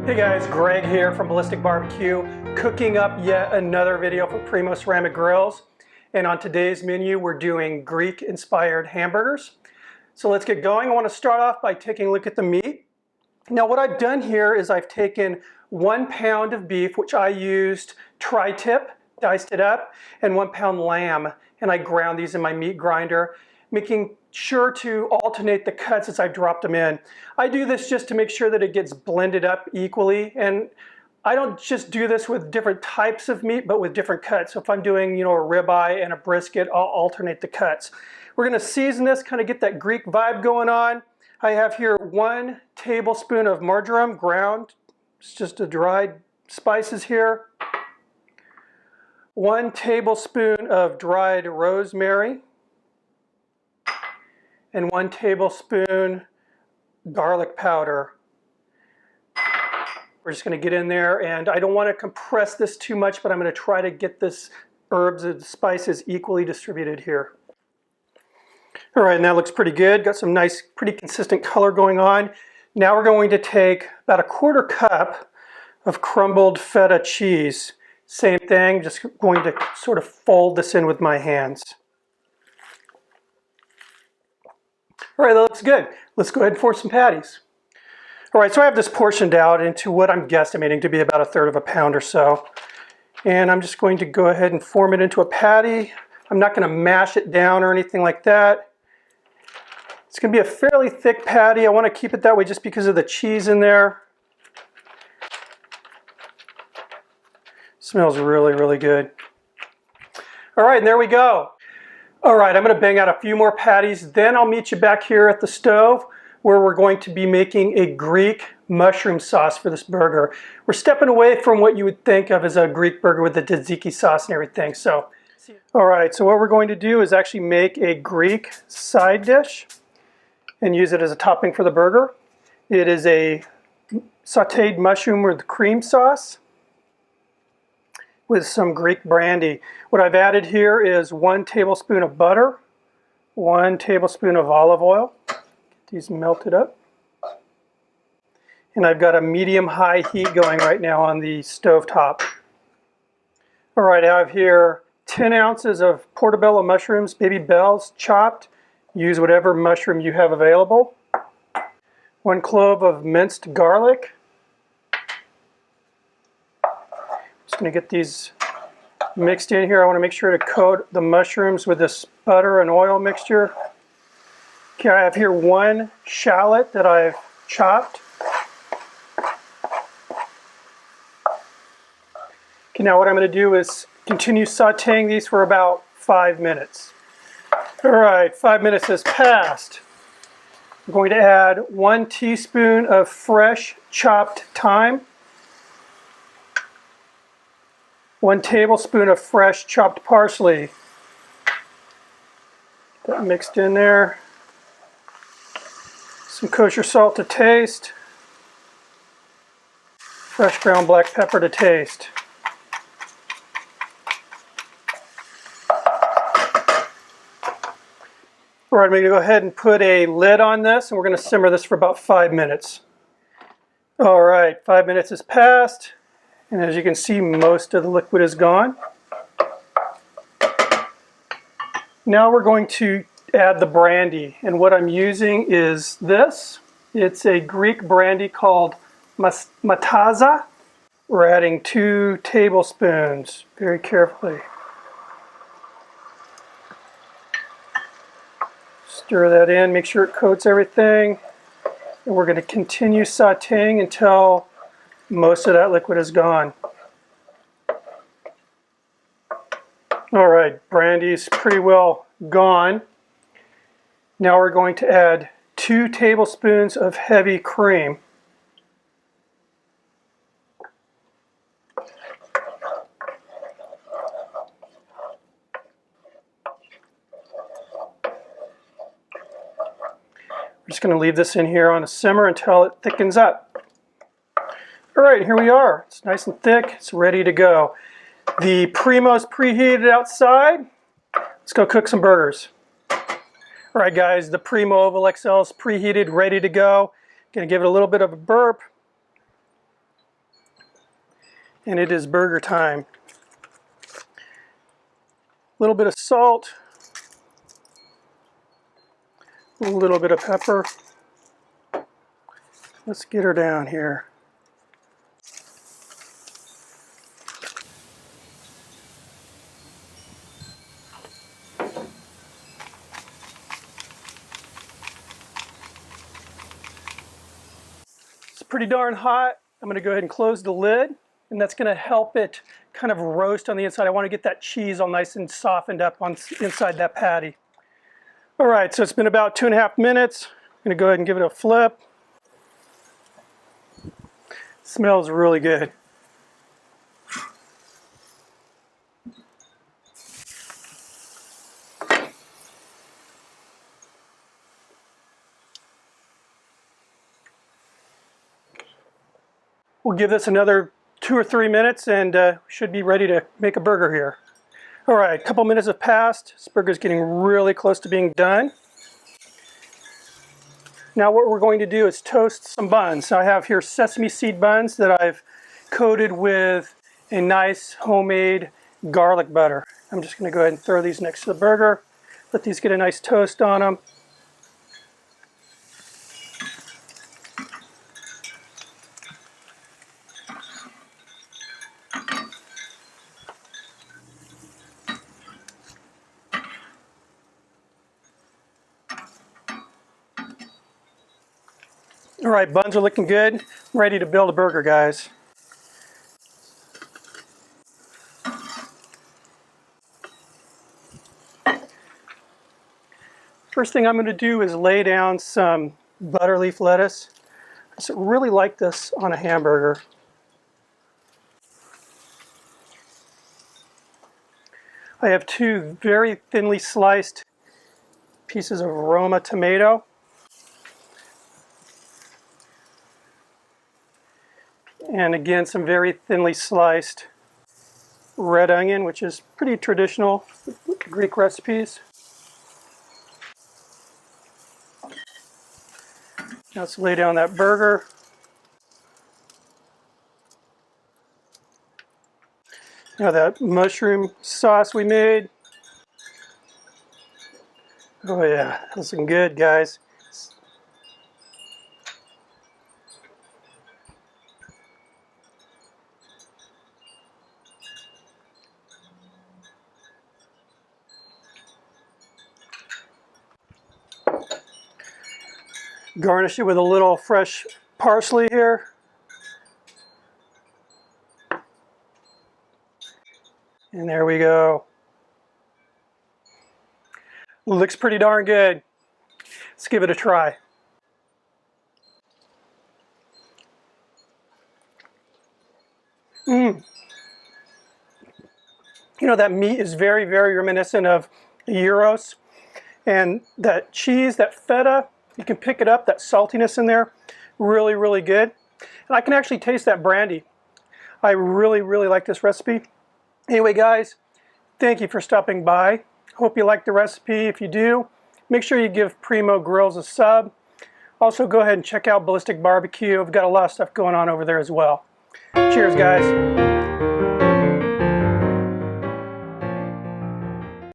Hey guys, Greg here from Ballistic Barbecue, cooking up yet another video for Primo ceramic grills. And on today's menu, we're doing Greek-inspired hamburgers. So let's get going. I want to start off by taking a look at the meat. Now what I've done here is I've taken 1 pound of beef, which I used tri-tip, diced it up, and 1 pound lamb. And I ground these in my meat grinder, making sure to alternate the cuts as I dropped them in. I do this just to make sure that it gets blended up equally, and I don't just do this with different types of meat, but with different cuts. So if I'm doing, a ribeye and a brisket, I'll alternate the cuts. We're gonna season this, kind of get that Greek vibe going on. I have here 1 tablespoon of marjoram ground. It's just the dried spices here. 1 tablespoon of dried rosemary. And 1 tablespoon garlic powder. We're just going to get in there, and I don't want to compress this too much, but I'm going to try to get this herbs and spices equally distributed here. All right, and that looks pretty good. Got some nice, pretty consistent color going on. Now we're going to take about 1/4 cup of crumbled feta cheese. Same thing, just going to sort of fold this in with my hands. All right, that looks good. Let's go ahead and form some patties. All right, so I have this portioned out into what I'm guesstimating to be about 1/3 of a pound or so. And I'm just going to go ahead and form it into a patty. I'm not going to mash it down or anything like that. It's going to be a fairly thick patty. I want to keep it that way just because of the cheese in there. Smells really, really good. All right, and there we go. All right, I'm going to bang out a few more patties, then I'll meet you back here at the stove where we're going to be making a Greek mushroom sauce for this burger. We're stepping away from what you would think of as a Greek burger with the tzatziki sauce and everything. So, all right, so what we're going to do is actually make a Greek side dish and use it as a topping for the burger. It is a sauteed mushroom with cream sauce with some Greek brandy. What I've added here is 1 tablespoon of butter, 1 tablespoon of olive oil. Get these melted up. And I've got a medium-high heat going right now on the stove top. All right, I have here 10 ounces of portobello mushrooms, baby bells, chopped. Use whatever mushroom you have available. 1 clove of minced garlic. Just going to get these mixed in here. I want to make sure to coat the mushrooms with this butter and oil mixture. Okay, I have here 1 shallot that I've chopped. Okay, now what I'm going to do is continue sauteing these for about 5 minutes. All right, 5 minutes has passed. I'm going to add 1 teaspoon of fresh chopped thyme. 1 tablespoon of fresh chopped parsley. That mixed in there. Some kosher salt to taste. Fresh ground black pepper to taste. All right, I'm going to go ahead and put a lid on this, and we're going to simmer this for about 5 minutes. All right, 5 minutes has passed. And as you can see, most of the liquid is gone. Now we're going to add the brandy. And what I'm using is this. It's a Greek brandy called mataza. We're adding 2 tablespoons, very carefully. Stir that in, make sure it coats everything. And we're going to continue sauteing until most of that liquid is gone. All right, brandy's pretty well gone. Now we're going to add 2 tablespoons of heavy cream. We're just going to leave this in here on a simmer until it thickens up. All right, here we are. It's nice and thick. It's ready to go. The Primo's preheated outside. Let's go cook some burgers. All right, guys, the Primo Oval XL is preheated, ready to go. Gonna give it a little bit of a burp. and it is burger time. A little bit of salt, a little bit of pepper. Let's get her down here. It's pretty darn hot. I'm going to go ahead and close the lid, and that's going to help it kind of roast on the inside. I want to get that cheese all nice and softened up on inside that patty. All right, so it's been about 2.5 minutes. I'm going to go ahead and give it a flip. Smells really good. We'll give this another 2 or 3 minutes and should be ready to make a burger here. All right, a couple minutes have passed. This burger's getting really close to being done. Now what we're going to do is toast some buns. So I have here sesame seed buns that I've coated with a nice homemade garlic butter. I'm just going to go ahead and throw these next to the burger. Let these get a nice toast on them. All right, buns are looking good. I'm ready to build a burger, guys. First thing I'm going to do is lay down some butter leaf lettuce. I just really like this on a hamburger. I have 2 very thinly sliced pieces of Roma tomato. And again, some very thinly sliced red onion, which is pretty traditional Greek recipes. Now let's lay down that burger. Now that mushroom sauce we made. Oh yeah, that's looking good, guys. Garnish it with a little fresh parsley here. And there we go. Looks pretty darn good. Let's give it a try. You know, that meat is very, very reminiscent of gyros. And that cheese, that feta, you can pick it up, that saltiness in there, really, really good. And I can actually taste that brandy. I really, really like this recipe. Anyway, guys, thank you for stopping by. Hope you liked the recipe. If you do, make sure you give Primo Grills a sub. Also, go ahead and check out Ballistic Barbecue. I've got a lot of stuff going on over there as well. Cheers, guys.